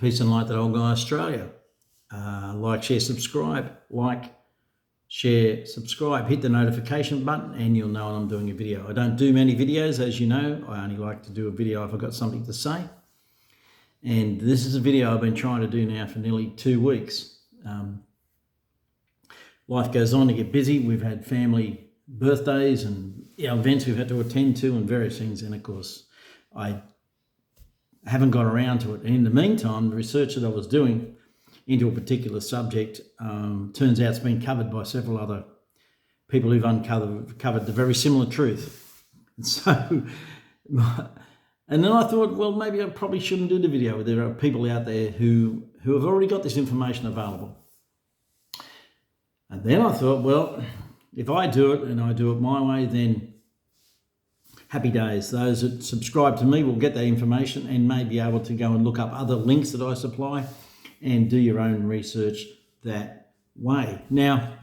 Peace and light, that old guy Australia. Like, share, subscribe. Like, share, subscribe. Hit the notification button and you'll know when I'm doing a video. I don't do many videos, as you know. I only like to do a video if I've got something to say. And this is a video I've been trying to do now for nearly 2 weeks. Life goes on, to get busy. We've had family birthdays and events we've had to attend to and various things. And of course, I haven't got around to it. And in the meantime, the research that I was doing into a particular subject turns out it's been covered by several other people who've uncovered the very similar truth. And so, and then I thought, well, maybe I probably shouldn't do the video. There are people out there who have already got this information available. And then I thought, well, if I do it and I do it my way, then happy days. Those that subscribe to me will get that information and may be able to go and look up other links that I supply and do your own research that way. Now,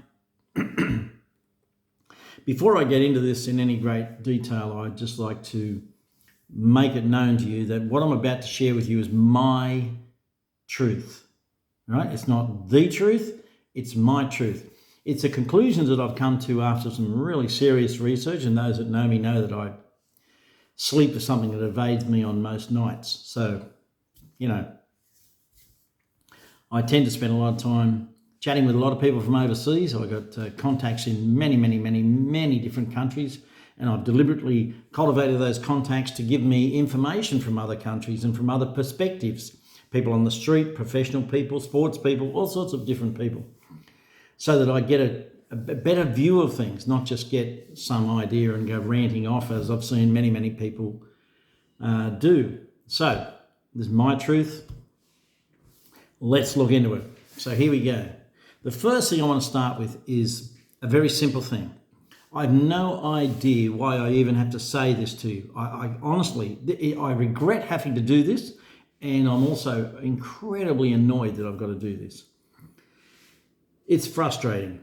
before I get into this in any great detail, I'd just like to make it known to you that what I'm about to share with you is my truth, right? It's not the truth, it's my truth. It's the conclusions that I've come to after some really serious research, and those that know me know that I sleep for something that evades me on most nights. So, I tend to spend a lot of time chatting with a lot of people from overseas. I've got contacts in many different countries, and I've deliberately cultivated those contacts to give me information from other countries and from other perspectives. People on the street, professional people, sports people, all sorts of different people, so that I get a better view of things, not just get some idea and go ranting off, as I've seen many people do. So, this is my truth. Let's look into it. So here we go. The first thing I want to start with is a very simple thing. I have no idea why I even have to say this to you. I honestly, I regret having to do this, and I'm also incredibly annoyed that I've got to do this. It's frustrating.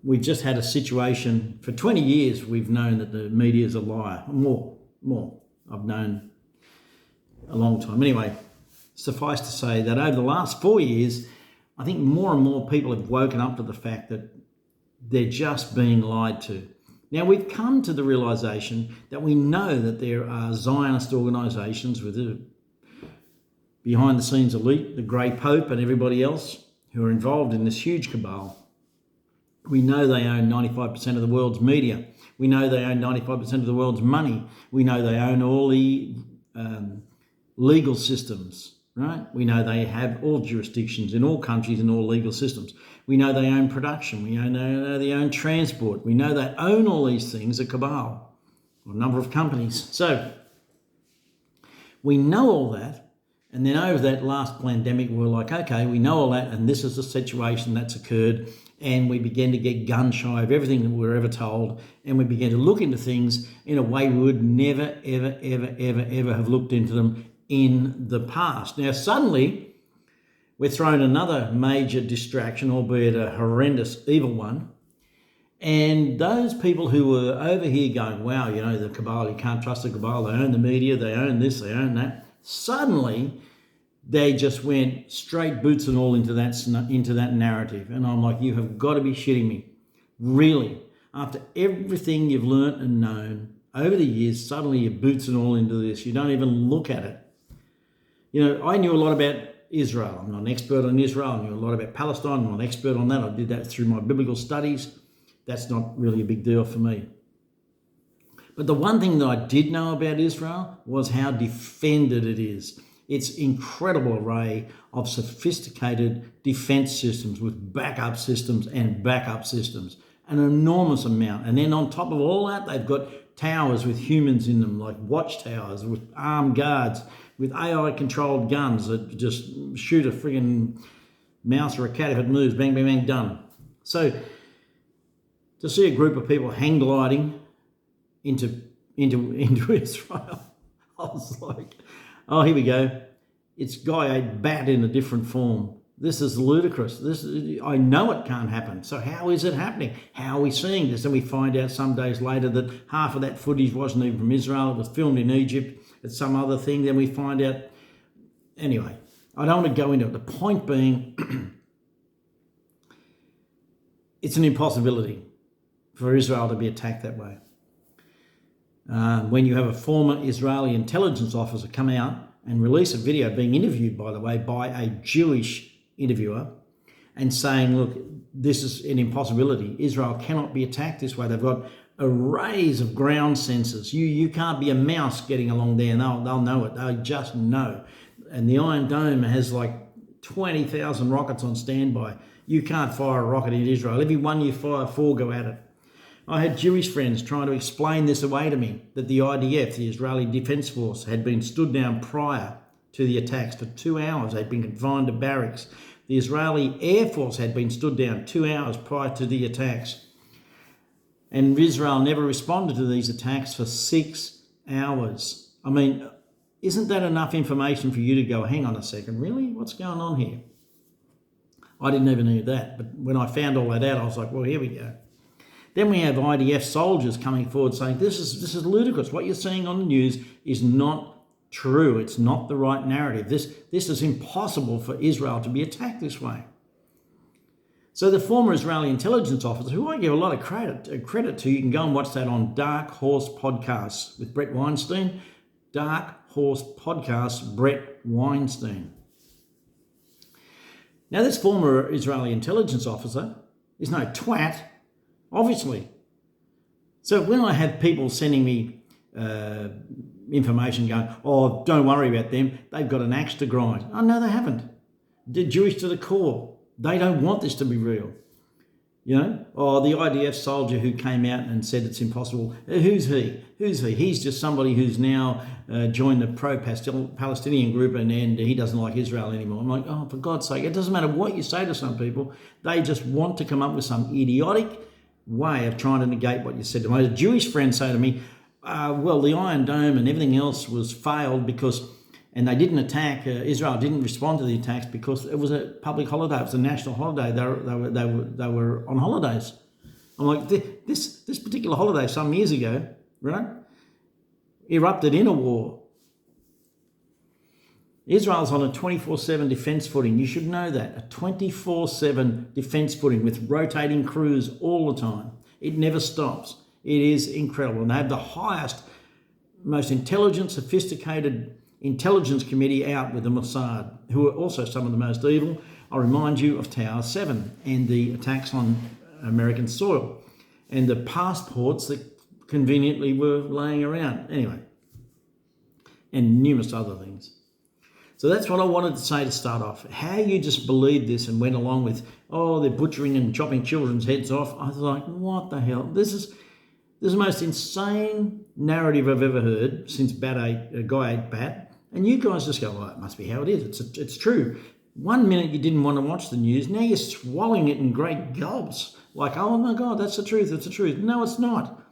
We've just had a situation, for 20 years we've known that the media is a liar. More. I've known a long time. Anyway, suffice to say that over the last 4 years, I think more and more people have woken up to the fact that they're just being lied to. Now, we've come to the realisation that we know that there are Zionist organisations with a behind-the-scenes elite, the Grey Pope and everybody else, who are involved in this huge cabal. We know they own 95% of the world's media. We know they own 95% of the world's money. We know they own all the legal systems, right? We know they have all jurisdictions in all countries and all legal systems. We know they own production. We know they own transport. We know they own all these things, a cabal, or a number of companies. So we know all that. And then over that last pandemic, we're like, okay, we know all that, and this is the situation that's occurred. And we began to get gun shy of everything that we were ever told. And we began to look into things in a way we would never, ever have looked into them in the past. Now, suddenly, we're thrown another major distraction, albeit a horrendous, evil one. And those people who were over here going, wow, the cabal, you can't trust the cabal. They own the media, they own this, they own that. Suddenly, they just went straight boots and all into that narrative. And I'm like, you have got to be shitting me. Really? After everything you've learnt and known over the years, suddenly you're boots and all into this. You don't even look at it. I knew a lot about Israel. I'm not an expert on Israel. I knew a lot about Palestine. I'm not an expert on that. I did that through my biblical studies. That's not really a big deal for me. But the one thing that I did know about Israel was how defended it is. Its incredible array of sophisticated defense systems with backup systems and backup systems, an enormous amount. And then on top of all that, they've got towers with humans in them, like watchtowers with armed guards, with AI-controlled guns that just shoot a friggin' mouse or a cat if it moves, bang, bang, bang, done. So to see a group of people hang gliding into Israel, I was like, oh, here we go. It's guy ate bat in a different form. This is ludicrous. I know it can't happen. So how is it happening? How are we seeing this? And we find out some days later that half of that footage wasn't even from Israel. It was filmed in Egypt. It's some other thing. Then we find out. Anyway, I don't want to go into it. The point being, it's an impossibility for Israel to be attacked that way. When you have a former Israeli intelligence officer come out and release a video being interviewed, by the way, by a Jewish interviewer and saying, look, this is an impossibility. Israel cannot be attacked this way. They've got arrays of ground sensors. You can't be a mouse getting along there and they'll know it. They'll just know. And the Iron Dome has like 20,000 rockets on standby. You can't fire a rocket in Israel. Every one you fire, 4 go at it. I had Jewish friends trying to explain this away to me, that the IDF, the Israeli Defense Force, had been stood down prior to the attacks for 2 hours. They'd been confined to barracks. The Israeli Air Force had been stood down 2 hours prior to the attacks. And Israel never responded to these attacks for 6 hours. I mean, isn't that enough information for you to go, hang on a second, really? What's going on here? I didn't even know that. But when I found all that out, I was like, well, here we go. Then we have IDF soldiers coming forward saying, this is ludicrous. What you're seeing on the news is not true. It's not the right narrative. This is impossible for Israel to be attacked this way. So the former Israeli intelligence officer, who I give a lot of credit to, you can go and watch that on Dark Horse Podcasts with Brett Weinstein. Dark Horse Podcasts, Brett Weinstein. Now, this former Israeli intelligence officer is no twat, obviously. So when I have people sending me information going, oh, don't worry about them, they've got an axe to grind. Oh, no, they haven't. They're Jewish to the core. They don't want this to be real. You know, or the IDF soldier who came out and said it's impossible. Who's he? He's just somebody who's now joined the pro-Palestinian group and he doesn't like Israel anymore. I'm like, oh, for God's sake, it doesn't matter what you say to some people. They just want to come up with some idiotic way of trying to negate what you said to them. I had a Jewish friend say to me, well, the Iron Dome and everything else was failed because, and they didn't attack, Israel didn't respond to the attacks because it was a public holiday, it was a national holiday, they were on holidays. I'm like, this particular holiday some years ago, right, erupted in a war. Israel's on a 24/7 defence footing. You should know that. A 24/7 defence footing with rotating crews all the time. It never stops. It is incredible. And they have the highest, most intelligent, sophisticated intelligence committee out with the Mossad, who are also some of the most evil. I'll remind you of Tower 7 and the attacks on American soil and the passports that conveniently were laying around. Anyway, and numerous other things. So that's what I wanted to say to start off. How you just believed this and went along with, oh, they're butchering and chopping children's heads off. I was like, what the hell? This is the most insane narrative I've ever heard since Guy ate bat. And you guys just go, well, it must be how it is. It's true. 1 minute you didn't want to watch the news. Now you're swallowing it in great gulps. Like, oh my God, that's the truth. It's the truth. No, it's not.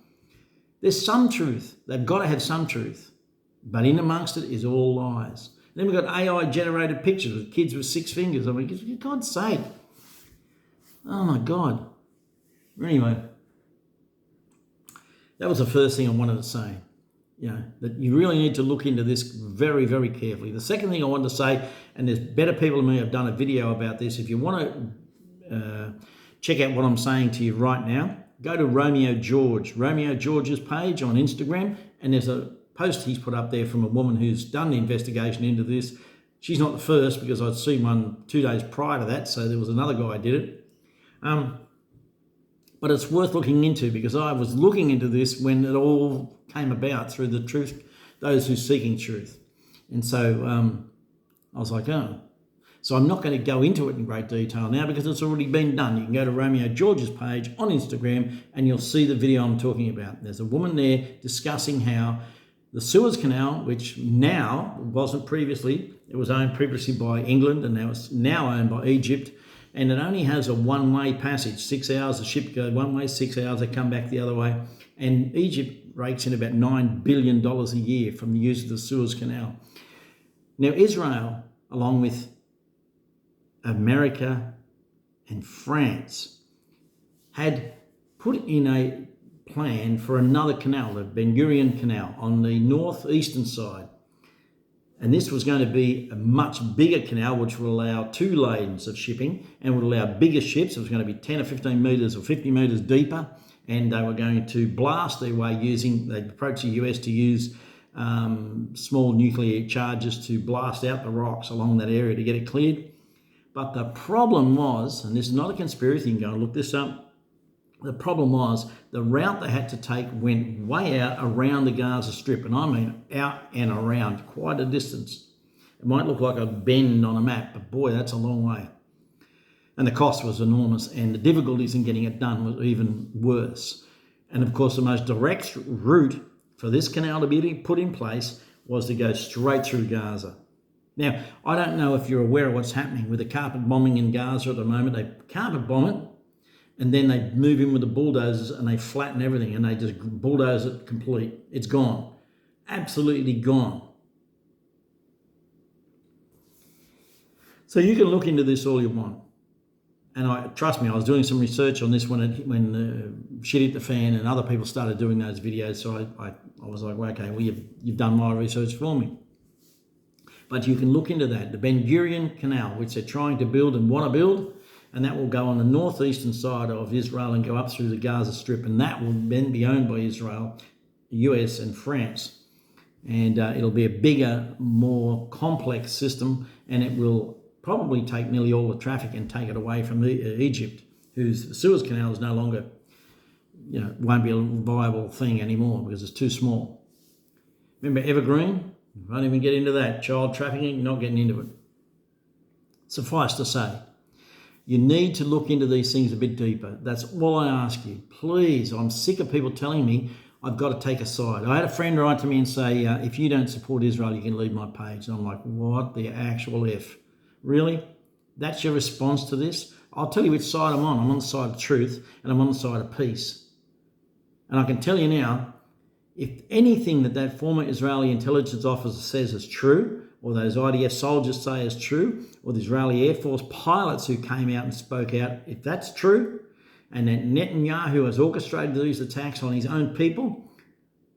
There's some truth. They've got to have some truth. But in amongst it is all lies. Then we've got AI-generated pictures with kids with 6 fingers. I mean, for God's sake. Oh, my God. Anyway, that was the first thing I wanted to say, you know, that you really need to look into this very, very carefully. The second thing I wanted to say, and there's better people than me have done a video about this. If you want to check out what I'm saying to you right now, go to Romeo George's page on Instagram, and there's a post he's put up there from a woman who's done the investigation into this. She's not the first, because I'd seen one 2 days prior to that, so there was another guy who did it. But it's worth looking into, because I was looking into this when it all came about through the truth, those who are seeking truth. And so I was like, oh. So I'm not going to go into it in great detail now, because it's already been done. You can go to Romeo George's page on Instagram and you'll see the video I'm talking about. There's a woman there discussing how the Suez Canal, which now wasn't previously, it was owned previously by England and now it's now owned by Egypt, and it only has a one-way passage, 6 hours, the ship goes one way, 6 hours, they come back the other way, and Egypt rakes in about $9 billion a year from the use of the Suez Canal. Now Israel, along with America and France, had put in a plan for another canal, the Ben Gurion Canal, on the northeastern side. And this was going to be a much bigger canal, which would allow 2 lanes of shipping and would allow bigger ships. It was going to be 10 or 15 metres or 50 metres deeper. And they were going to blast their way they'd approach the US to use small nuclear charges to blast out the rocks along that area to get it cleared. But the problem was, and this is not a conspiracy, you can go and look this up, the problem was the route they had to take went way out around the Gaza Strip, and I mean out and around, quite a distance. It might look like a bend on a map, but boy, that's a long way. And the cost was enormous, and the difficulties in getting it done was even worse. And of course, the most direct route for this canal to be put in place was to go straight through Gaza. Now, I don't know if you're aware of what's happening with the carpet bombing in Gaza at the moment. They carpet bomb it, and then they move in with the bulldozers and they flatten everything and they just bulldoze it complete. It's gone. Absolutely gone. So you can look into this all you want. And trust me, I was doing some research on this when shit hit the fan and other people started doing those videos. So I was like, well, okay, well, you've done my research for me. But you can look into that. The Ben Gurion Canal, which they're trying to build and want to build, and that will go on the northeastern side of Israel and go up through the Gaza Strip, and that will then be owned by Israel, the US and France. And it'll be a bigger, more complex system, and it will probably take nearly all the traffic and take it away from Egypt, whose Suez Canal is no longer, won't be a viable thing anymore because it's too small. Remember Evergreen? Won't even get into that. Child trafficking, not getting into it. Suffice to say, you need to look into these things a bit deeper. That's all I ask you. Please, I'm sick of people telling me I've got to take a side. I had a friend write to me and say, if you don't support Israel, you can leave my page. And I'm like, what the actual F? Really? That's your response to this? I'll tell you which side I'm on. I'm on the side of truth and I'm on the side of peace. And I can tell you now, if anything that former Israeli intelligence officer says is true, or those IDF soldiers say is true, or the Israeli Air Force pilots who came out and spoke out, if that's true, and that Netanyahu has orchestrated these attacks on his own people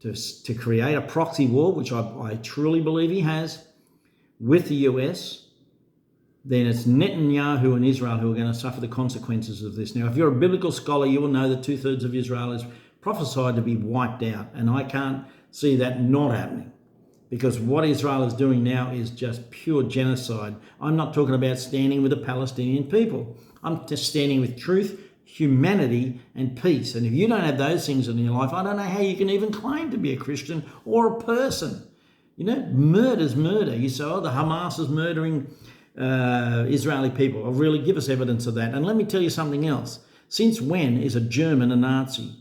to create a proxy war, which I truly believe he has, with the US, then it's Netanyahu and Israel who are going to suffer the consequences of this. Now, if you're a biblical scholar, you will know that 2/3 of Israel is prophesied to be wiped out, and I can't see that not happening. Because what Israel is doing now is just pure genocide. I'm not talking about standing with the Palestinian people. I'm just standing with truth, humanity, and peace. And if you don't have those things in your life, I don't know how you can even claim to be a Christian or a person. Murder's murder. You say, the Hamas is murdering Israeli people. Oh, really? Give us evidence of that. And let me tell you something else. Since when is a German a Nazi?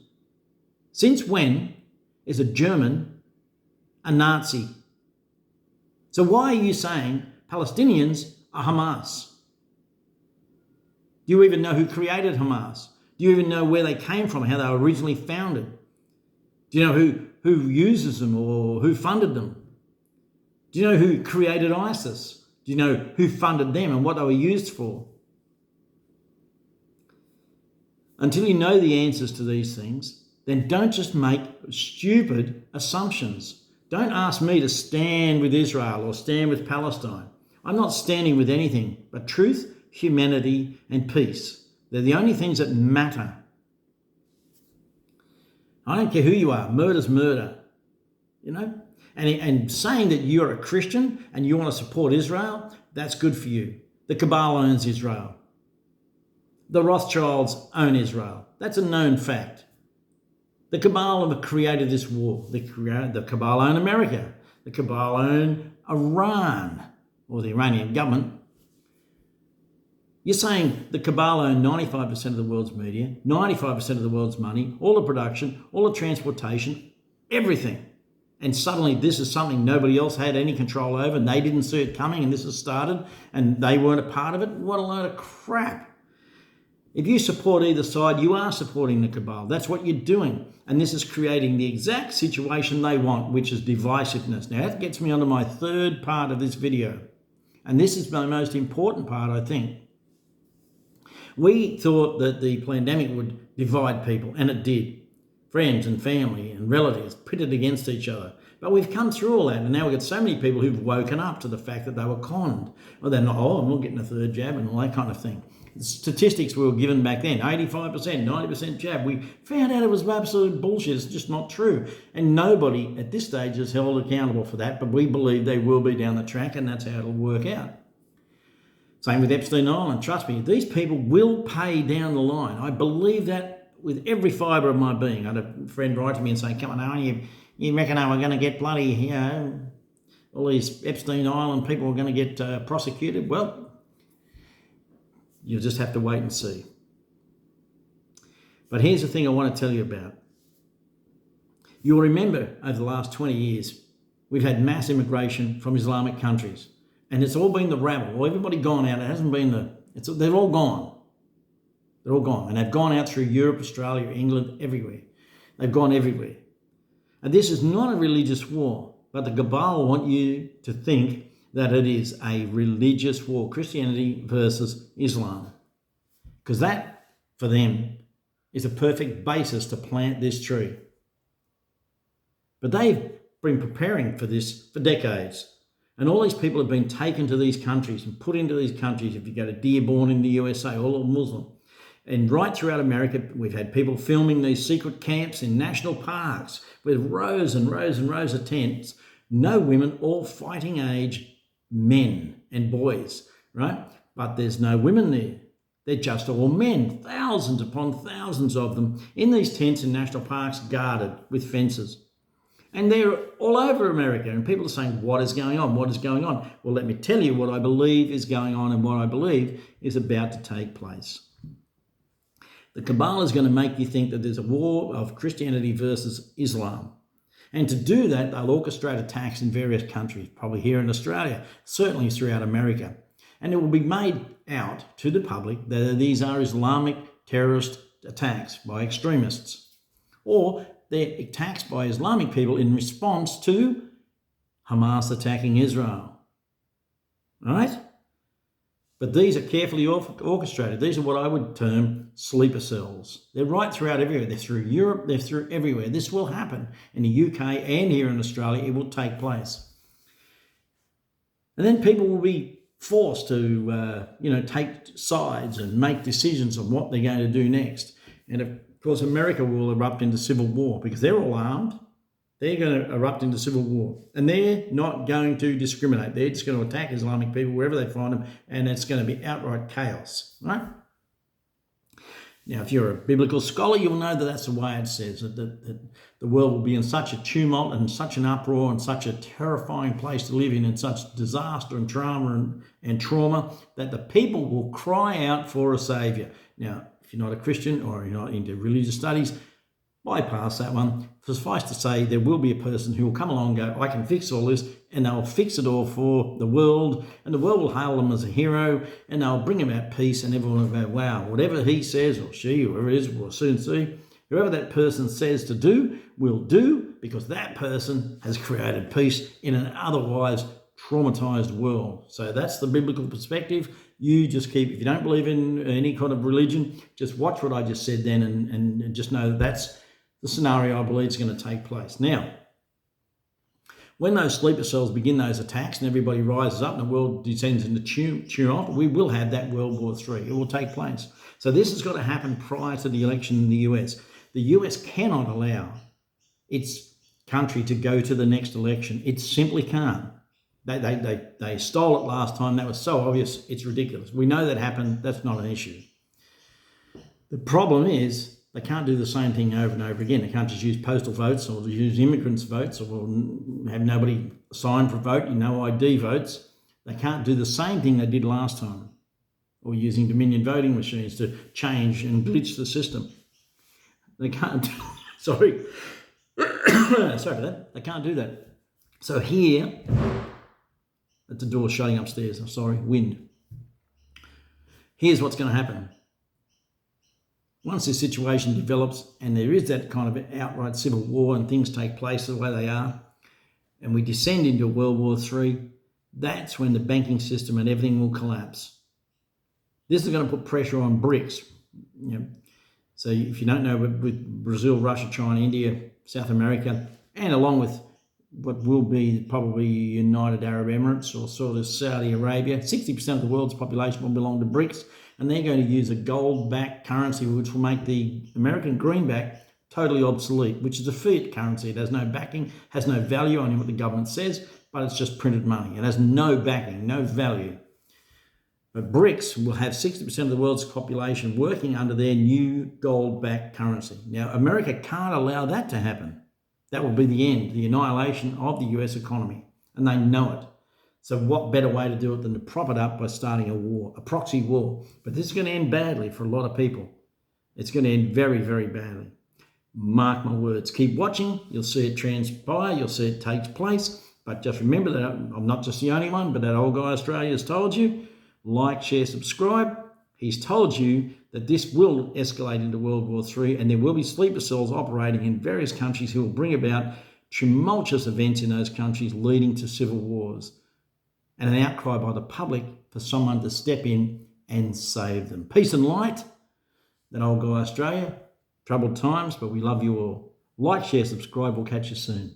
Since when is a German a Nazi? So why are you saying Palestinians are Hamas? Do you even know who created Hamas? Do you even know where they came from, how they were originally founded? Do you know who uses them or who funded them? Do you know who created ISIS? Do you know who funded them and what they were used for? Until you know the answers to these things, then don't just make stupid assumptions. Don't ask me to stand with Israel or stand with Palestine. I'm not standing with anything but truth, humanity, and peace. They're the only things that matter. I don't care who you are. Murder's murder. And saying that you're a Christian and you want to support Israel, that's good for you. The Cabal owns Israel. The Rothschilds own Israel. That's a known fact. The Cabal have created this war. The Cabal own America. The Cabal own Iran, or the Iranian government. You're saying the Cabal own 95% of the world's media, 95% of the world's money, all the production, all the transportation, everything. And suddenly this is something nobody else had any control over, and they didn't see it coming, and this has started, and they weren't a part of it. What a load of crap. If you support either side, you are supporting the Cabal. That's what you're doing. And this is creating the exact situation they want, which is divisiveness. Now, that gets me onto my third part of this video. And this is the most important part, I think. We thought that the pandemic would divide people, and it did. Friends and family and relatives pitted against each other. But we've come through all that, and now we've got so many people who've woken up to the fact that they were conned. Well, they're not, I'm not getting a third jab and all that kind of thing. The statistics we were given back then, 85%, 90% jab, we found out it was absolute bullshit. It's just not true. And nobody at this stage is held accountable for that, but we believe they will be down the track, and that's how it'll work out. Same with Epstein Island. Trust me, these people will pay down the line. I believe that with every fibre of my being. I had a friend write to me and say, come on, Owen, you reckon we're going to get bloody, all these Epstein Island people are going to get prosecuted? Well, you'll just have to wait and see. But here's the thing I want to tell you about. You'll remember over the last 20 years, we've had mass immigration from Islamic countries. And it's all been the rabble. Everybody gone out. It hasn't been they've all gone. They're all gone. And they've gone out through Europe, Australia, England, everywhere. They've gone everywhere. And this is not a religious war, but the Cabal want you to think that it is a religious war, Christianity versus Islam. Because that, for them, is a perfect basis to plant this tree. But they've been preparing for this for decades. And all these people have been taken to these countries and put into these countries. If you go to Dearborn in the USA, all Muslim. And right throughout America, we've had people filming these secret camps in national parks with rows and rows and rows of tents. No women, all fighting age men and boys, right? But there's no women there. They're just all men, thousands upon thousands of them in these tents in national parks guarded with fences. And they're all over America, and people are saying, what is going on? What is going on? Well, let me tell you what I believe is going on and what I believe is about to take place. The Cabal is going to make you think that there's a war of Christianity versus Islam. And to do that, they'll orchestrate attacks in various countries, probably here in Australia, certainly throughout America. And it will be made out to the public that these are Islamic terrorist attacks by extremists, or they're attacks by Islamic people in response to Hamas attacking Israel. All right? But these are carefully orchestrated. These are what I would term sleeper cells. They're right throughout everywhere. They're through Europe. They're through everywhere. This will happen in the UK and here in Australia. It will take place. And then people will be forced to, take sides and make decisions on what they're going to do next. And of course, America will erupt into civil war because they're all armed. They're going to erupt into civil war. And they're not going to discriminate. They're just going to attack Islamic people wherever they find them, and it's going to be outright chaos, right? Now, if you're a biblical scholar, you'll know that that's the way it says, that the world will be in such a tumult and such an uproar and such a terrifying place to live in such disaster and trauma that the people will cry out for a saviour. Now, if you're not a Christian or you're not into religious studies, bypass that one. Suffice to say, there will be a person who will come along and go, I can fix all this, and they'll fix it all for the world, and the world will hail them as a hero, and they'll bring about peace, and everyone will go, wow, whatever he says, or she, or whoever it is, we'll soon see. Whoever that person says to do, will do, because that person has created peace in an otherwise traumatized world. So that's the biblical perspective. You just keep, if you don't believe in any kind of religion, just watch what I just said then and just know that that's the scenario I believe is going to take place. Now, when those sleeper cells begin those attacks and everybody rises up and the world descends into tumult, we will have that World War III. It will take place. So this has got to happen prior to the election in the US. The US cannot allow its country to go to the next election. It simply can't. They stole it last time. That was so obvious, it's ridiculous. We know that happened. That's not an issue. The problem is they can't do the same thing over and over again. They can't just use postal votes or use immigrants' votes or have nobody sign for a vote, no ID votes. They can't do the same thing they did last time, or using Dominion voting machines to change and glitch the system. They can't, sorry for that. They can't do that. So here, at the door shutting upstairs, wind. Here's what's going to happen. Once this situation develops and there is that kind of outright civil war and things take place the way they are, and we descend into World War III, that's when the banking system and everything will collapse. This is going to put pressure on BRICS. So if you don't know, with Brazil, Russia, China, India, South America, and along with what will be probably United Arab Emirates or sort of Saudi Arabia. 60% of the world's population will belong to BRICS, and they're going to use a gold-backed currency, which will make the American greenback totally obsolete, which is a fiat currency. It has no backing, has no value, only what the government says, but it's just printed money. It has no backing, no value. But BRICS will have 60% of the world's population working under their new gold-backed currency. Now, America can't allow that to happen. That will be the end, the annihilation of the US economy, and they know it. So what better way to do it than to prop it up by starting a war, a proxy war? But this is going to end badly for a lot of people. It's going to end very, very badly. Mark my words. Keep watching. You'll see it transpire. You'll see it take place. But just remember that I'm not just the only one, but that old guy Australia has told you. Like, share, subscribe. He's told you that this will escalate into World War III, and there will be sleeper cells operating in various countries who will bring about tumultuous events in those countries leading to civil wars and an outcry by the public for someone to step in and save them. Peace and light. That old guy Australia. Troubled times, but we love you all. Like, share, subscribe. We'll catch you soon.